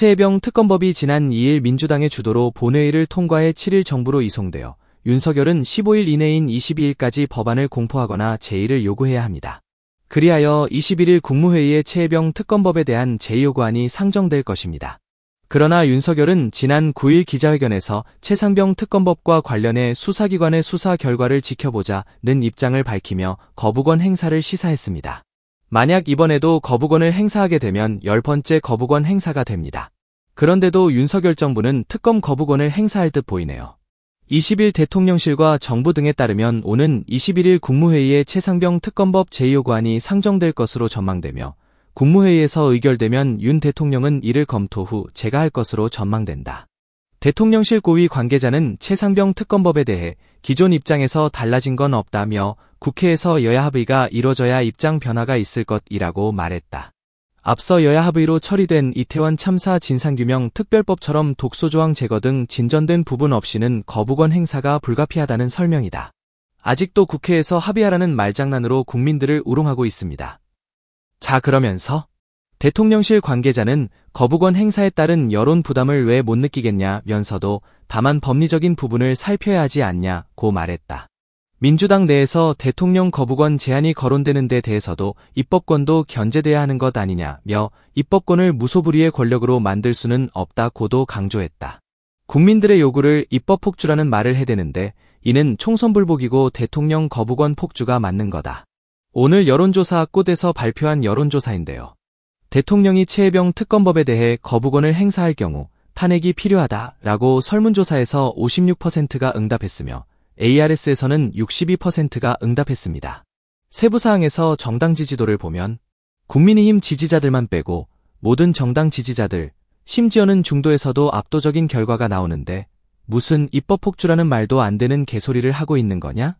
최혜병 특검법이 지난 2일 민주당의 주도로 본회의를 통과해 7일 정부로 이송되어 윤석열은 15일 이내인 22일까지 법안을 공포하거나 제의를 요구해야 합니다. 그리하여 21일 국무회의에 최혜병 특검법에 대한 제의요구안이 상정될 것입니다. 그러나 윤석열은 지난 9일 기자회견에서 최상병 특검법과 관련해 수사기관의 수사 결과를 지켜보자는 입장을 밝히며 거부권 행사를 시사했습니다. 만약 이번에도 거부권을 행사하게 되면 10번째 거부권 행사가 됩니다. 그런데도 윤석열 정부는 특검 거부권을 행사할 듯 보이네요. 20일 대통령실과 정부 등에 따르면 오는 21일 국무회의에 최상병 특검법 제의요구안이 상정될 것으로 전망되며 국무회의에서 의결되면 윤 대통령은 이를 검토 후 제가할 것으로 전망된다. 대통령실 고위 관계자는 최상병 특검법에 대해 기존 입장에서 달라진 건 없다며 국회에서 여야 합의가 이뤄져야 입장 변화가 있을 것이라고 말했다. 앞서 여야 합의로 처리된 이태원 참사 진상규명 특별법처럼 독소조항 제거 등 진전된 부분 없이는 거부권 행사가 불가피하다는 설명이다. 아직도 국회에서 합의하라는 말장난으로 국민들을 우롱하고 있습니다. 자, 그러면서 대통령실 관계자는 거부권 행사에 따른 여론 부담을 왜 못 느끼겠냐면서도 다만 법리적인 부분을 살펴야 하지 않냐고 말했다. 민주당 내에서 대통령 거부권 제한이 거론되는 데 대해서도 입법권도 견제돼야 하는 것 아니냐며 입법권을 무소불위의 권력으로 만들 수는 없다고도 강조했다. 국민들의 요구를 입법 폭주라는 말을 해대는데 이는 총선 불복이고 대통령 거부권 폭주가 맞는 거다. 오늘 여론조사 꽃에서 발표한 여론조사인데요. 대통령이 최혜병 특검법에 대해 거부권을 행사할 경우 탄핵이 필요하다라고 설문조사에서 56%가 응답했으며 ARS에서는 62%가 응답했습니다. 세부사항에서 정당 지지도를 보면 국민의힘 지지자들만 빼고 모든 정당 지지자들, 심지어는 중도에서도 압도적인 결과가 나오는데 무슨 입법 폭주라는 말도 안 되는 개소리를 하고 있는 거냐?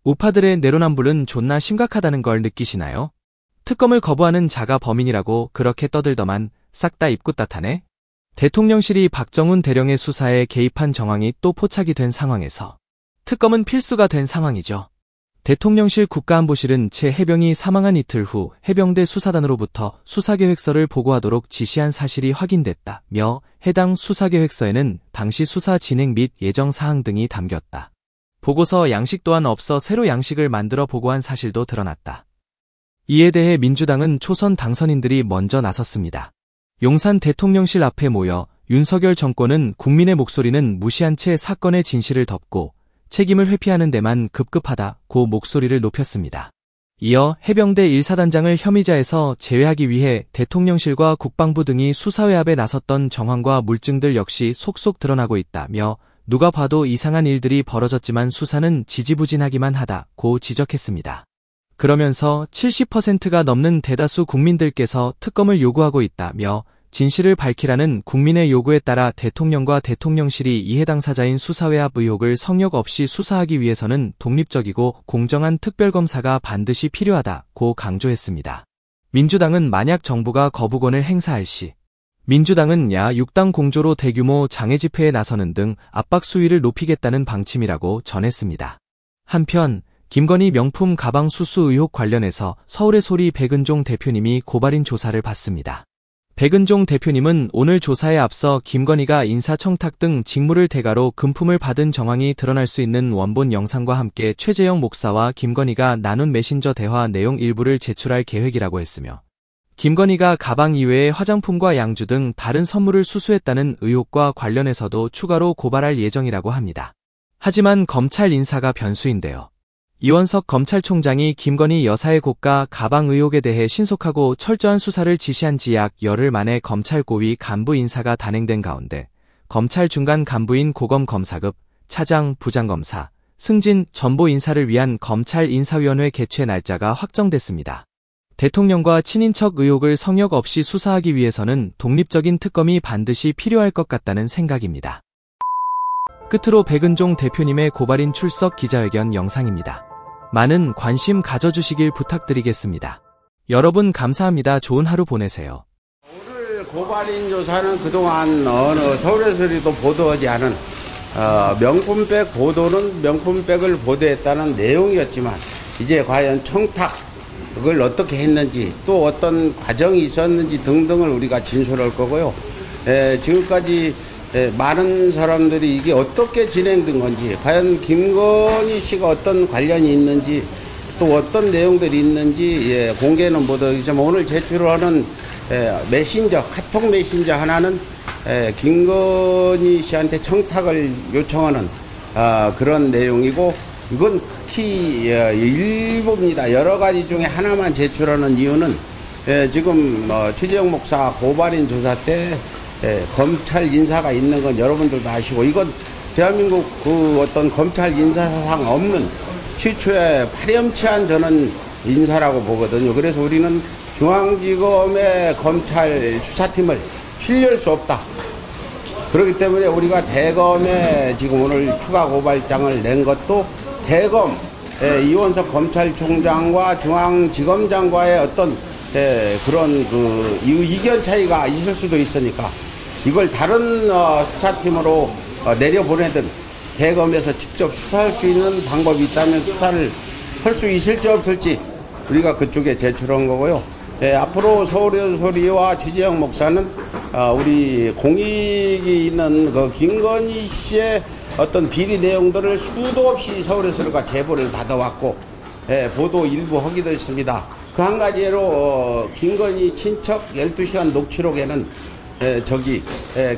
우파들의 내로남불은 존나 심각하다는 걸 느끼시나요? 특검을 거부하는 자가 범인이라고 그렇게 떠들더만 싹 다 입구 따타네? 대통령실이 박정훈 대령의 수사에 개입한 정황이 또 포착이 된 상황에서 특검은 필수가 된 상황이죠. 대통령실 국가안보실은 최혜병이 사망한 이틀 후 해병대 수사단으로부터 수사계획서를 보고하도록 지시한 사실이 확인됐다며 해당 수사계획서에는 당시 수사 진행 및 예정 사항 등이 담겼다. 보고서 양식 또한 없어 새로 양식을 만들어 보고한 사실도 드러났다. 이에 대해 민주당은 초선 당선인들이 먼저 나섰습니다. 용산 대통령실 앞에 모여 윤석열 정권은 국민의 목소리는 무시한 채 사건의 진실을 덮고 책임을 회피하는 데만 급급하다고 목소리를 높였습니다. 이어 해병대 1사단장을 혐의자에서 제외하기 위해 대통령실과 국방부 등이 수사외압에 나섰던 정황과 물증들 역시 속속 드러나고 있다며 누가 봐도 이상한 일들이 벌어졌지만 수사는 지지부진하기만 하다고 지적했습니다. 그러면서 70%가 넘는 대다수 국민들께서 특검을 요구하고 있다며 진실을 밝히라는 국민의 요구에 따라 대통령과 대통령실이 이해 당사자인 수사외압 의혹을 성역 없이 수사하기 위해서는 독립적이고 공정한 특별검사가 반드시 필요하다고 강조했습니다. 민주당은 만약 정부가 거부권을 행사할 시 민주당은 야 6당 공조로 대규모 장애 집회에 나서는 등 압박 수위를 높이겠다는 방침이라고 전했습니다. 한편 김건희 명품 가방 수수 의혹 관련해서 서울의 소리 백은종 대표님이 고발인 조사를 받습니다. 백은종 대표님은 오늘 조사에 앞서 김건희가 인사청탁 등 직무를 대가로 금품을 받은 정황이 드러날 수 있는 원본 영상과 함께 최재형 목사와 김건희가 나눈 메신저 대화 내용 일부를 제출할 계획이라고 했으며 김건희가 가방 이외에 화장품과 양주 등 다른 선물을 수수했다는 의혹과 관련해서도 추가로 고발할 예정이라고 합니다. 하지만 검찰 인사가 변수인데요. 이원석 검찰총장이 김건희 여사의 고가 가방 의혹에 대해 신속하고 철저한 수사를 지시한 지 약 열흘 만에 검찰 고위 간부 인사가 단행된 가운데 검찰 중간 간부인 고검 검사급, 차장, 부장검사, 승진, 전보 인사를 위한 검찰 인사위원회 개최 날짜가 확정됐습니다. 대통령과 친인척 의혹을 성역 없이 수사하기 위해서는 독립적인 특검이 반드시 필요할 것 같다는 생각입니다. 끝으로 백은종 대표님의 고발인 출석 기자회견 영상입니다. 많은 관심 가져주시길 부탁드리겠습니다. 여러분 감사합니다. 좋은 하루 보내세요. 오늘 고발인 조사는 그동안 어느 서울에서도 보도하지 않은 명품백 보도는 명품백을 보도했다는 내용이었지만 이제 과연 청탁을 어떻게 했는지 또 어떤 과정이 있었는지 등등을 우리가 진술할 거고요. 지금까지 많은 사람들이 이게 어떻게 진행된 건지, 과연 김건희 씨가 어떤 관련이 있는지, 또 어떤 내용들이 있는지 공개는 못하겠지만 오늘 제출하는 메신저, 카톡 메신저 하나는 김건희 씨한테 청탁을 요청하는 그런 내용이고, 이건 극히 일부입니다. 여러 가지 중에 하나만 제출하는 이유는 지금 최재형 목사 고발인 조사 때 검찰 인사가 있는 건 여러분들도 아시고, 이건 대한민국 그 어떤 검찰 인사상 없는 최초의 파렴치한 저는 인사라고 보거든요. 그래서 우리는 중앙지검의 검찰 수사팀을 신뢰할 수 없다. 그렇기 때문에 우리가 대검에 지금 오늘 추가 고발장을 낸 것도 대검 이원석 검찰총장과 중앙지검장과의 어떤 그런 그 의견 차이가 있을 수도 있으니까 이걸 다른 수사팀으로 내려보내든 대검에서 직접 수사할 수 있는 방법이 있다면 수사를 할 수 있을지 없을지 우리가 그쪽에 제출한 거고요. 앞으로 서울의 소리와 최재형 목사는 우리 공익이 있는 그 김건희 씨의 어떤 비리 내용들을 수도 없이 서울의 소리가 제보를 받아왔고 보도 일부 하기도 했습니다. 그 한 가지로 김건희 친척 12시간 녹취록에는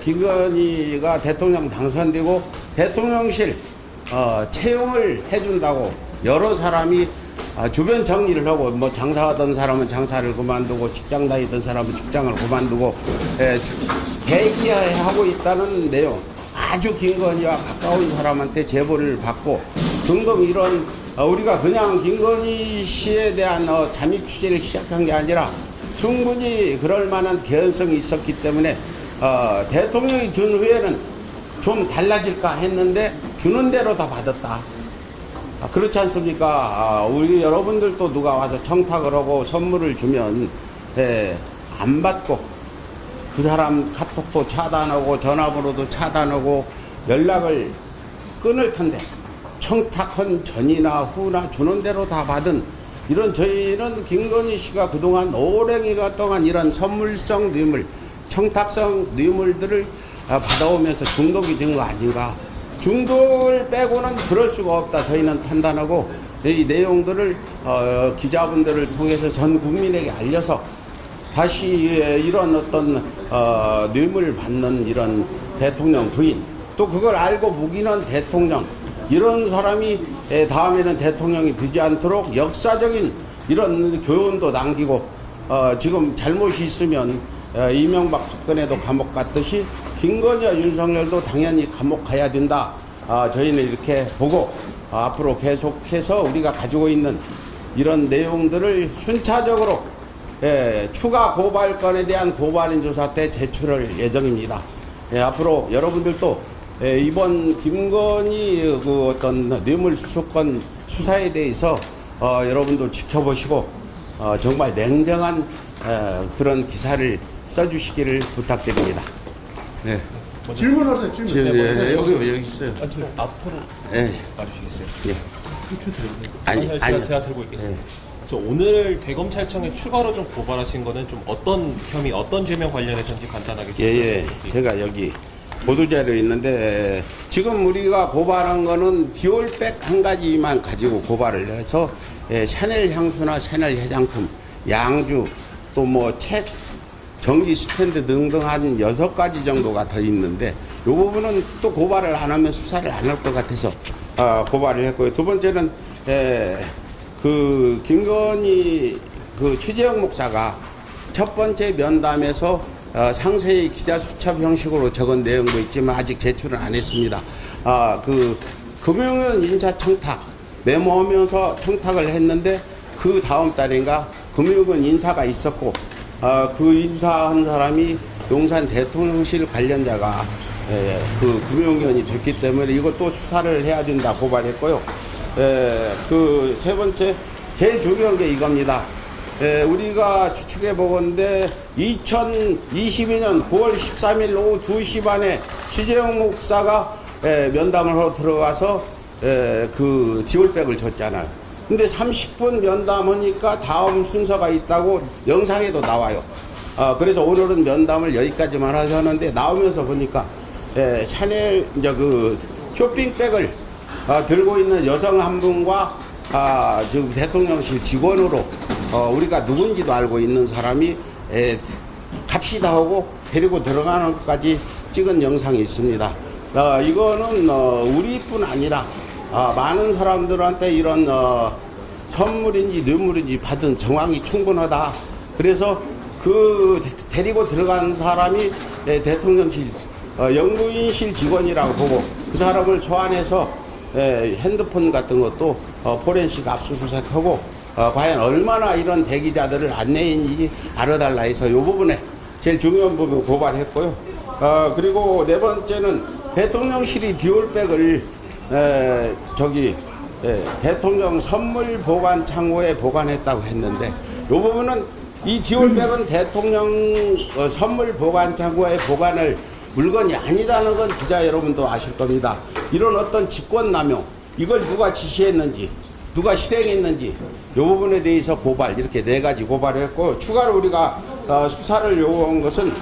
김건희가 대통령 당선되고 대통령실 채용을 해준다고 여러 사람이 주변 정리를 하고, 뭐 장사하던 사람은 장사를 그만두고 직장 다니던 사람은 직장을 그만두고 대기하고 있다는 내용, 아주 김건희와 가까운 사람한테 제보를 받고 등등, 이런 우리가 그냥 김건희 씨에 대한 잠입 취재를 시작한 게 아니라 충분히 그럴 만한 개연성이 있었기 때문에 대통령이 준 후에는 좀 달라질까 했는데 주는 대로 다 받았다. 그렇지 않습니까? 우리 여러분들도 누가 와서 청탁을 하고 선물을 주면 안 받고 그 사람 카톡도 차단하고 전화번호도 차단하고 연락을 끊을 텐데, 청탁한 전이나 후나 주는 대로 다 받은 이런, 저희는 김건희 씨가 그동안 오랜기간 동안 이런 선물성 뇌물, 청탁성 뇌물들을 받아오면서 중독이 된 거 아닌가. 중독을 빼고는 그럴 수가 없다. 저희는 판단하고 이 내용들을 기자분들을 통해서 전 국민에게 알려서 다시 이런 어떤 뇌물 받는 이런 대통령 부인, 또 그걸 알고 묵인한 대통령, 이런 사람이 다음에는 대통령이 되지 않도록 역사적인 이런 교훈도 남기고, 지금 잘못이 있으면 이명박 박근혜도 감옥 갔듯이 김건희와 윤석열도 당연히 감옥 가야 된다. 저희는 이렇게 보고 앞으로 계속해서 우리가 가지고 있는 이런 내용들을 순차적으로 추가 고발건에 대한 고발인 조사 때 제출할 예정입니다. 앞으로 여러분들도 이번 김건희 그 어떤 뇌물수수권 수사에 대해서 여러분도 지켜보시고 정말 냉정한 그런 기사를 써주시기를 부탁드립니다. 네. 질문하세요. 질문. 여기 있어요. 좀 앞으로 와주시겠어요? 예. 아니. 제가 들고 있겠습니다. 저 오늘 대검찰청에 추가로 좀 고발하신 거는 좀 어떤 혐의, 어떤 죄명 관련해서인지 간단하게 좀 예. 제가 여기 보도자료 있는데, 지금 우리가 고발한 거는 디올백 한 가지만 가지고 고발을 해서 샤넬 향수나 샤넬 화장품, 양주, 또 뭐 책, 전기 스탠드 등등 한 6가지 정도가 더 있는데, 이 부분은 또 고발을 안 하면 수사를 안 할 것 같아서 고발을 했고요. 두 번째는 그 김건희 그 최재형 목사가 첫 번째 면담에서 상세히 기자 수첩 형식으로 적은 내용도 있지만 아직 제출은 안 했습니다. 그 금융원 인사 청탁 메모하면서 청탁을 했는데, 그 다음 달인가 금융원 인사가 있었고, 그 인사한 사람이 용산 대통령실 관련자가 그 금융위원이 됐기 때문에 이것도 수사를 해야 된다 고발했고요. 그 세 번째, 제일 중요한 게 이겁니다. 우리가 추측해 보건데 2022년 9월 13일 오후 2시 반에 최재형 목사가 면담을 하러 들어가서 그 디올백을 줬잖아요. 근데 30분 면담하니까 다음 순서가 있다고 영상에도 나와요. 그래서 오늘은 면담을 여기까지만 하셨는데 나오면서 보니까 샤넬 이제 그 쇼핑백을 들고 있는 여성 한 분과 지금 대통령실 직원으로 우리가 누군지도 알고 있는 사람이 갑시다 하고 데리고 들어가는 것까지 찍은 영상이 있습니다. 이거는 우리뿐 아니라 많은 사람들한테 이런 선물인지 뇌물인지 받은 정황이 충분하다. 그래서 그 데리고 들어간 사람이 대통령실 영부인실 직원이라고 보고 그 사람을 소환해서 핸드폰 같은 것도 포렌식 압수수색하고 과연 얼마나 이런 대기자들을 안내인지 알아달라 해서 이 부분에 제일 중요한 부분 고발했고요. 그리고 네 번째는 대통령실이 듀얼백을 대통령 선물 보관 창고에 보관했다고 했는데 이 부분은 이 듀얼백은 대통령 선물 보관 창고에 보관할 물건이 아니다는 건 기자 여러분도 아실 겁니다. 이런 어떤 직권남용, 이걸 누가 지시했는지, 누가 실행했는지 이 부분에 대해서 고발, 이렇게 4가지 고발을 했고, 추가로 우리가 수사를 요구한 것은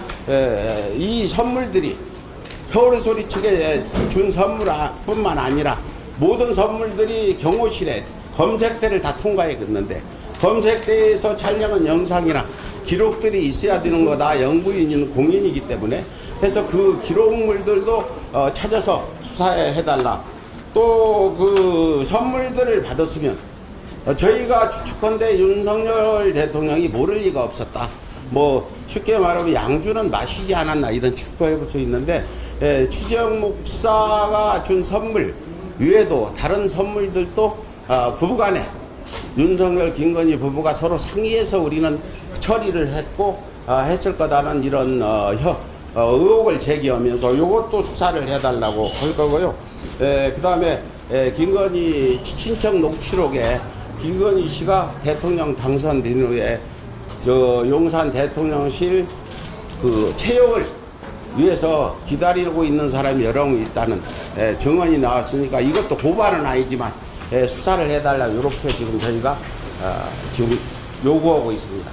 이 선물들이 서울의 소리치게 준 선물뿐만 아니라 모든 선물들이 경호실에 검색대를 다 통과했는데 검색대에서 촬영한 영상이나 기록들이 있어야 되는 거다. 영부인은 공인이기 때문에 해서 그 기록물들도 찾아서 수사해달라. 또 그 선물들을 받았으면 저희가 추측컨대 윤석열 대통령이 모를 리가 없었다. 뭐 쉽게 말하면 양주는 마시지 않았나 이런 추측해 볼 수 있는데 추정 목사가 준 선물 외에도 다른 선물들도 부부간에 윤석열 김건희 부부가 서로 상의해서 우리는 처리를 했고 했을 거다는 이런 의혹을 제기하면서 이것도 수사를 해달라고 할 거고요. 그 다음에 김건희 친척 녹취록에 김건희 씨가 대통령 당선된 후에 용산 대통령실 그 채용을 위해서 기다리고 있는 사람이 여러 명 있다는 증언이 나왔으니까 이것도 고발은 아니지만 수사를 해달라 이렇게 지금 저희가 지금 요구하고 있습니다.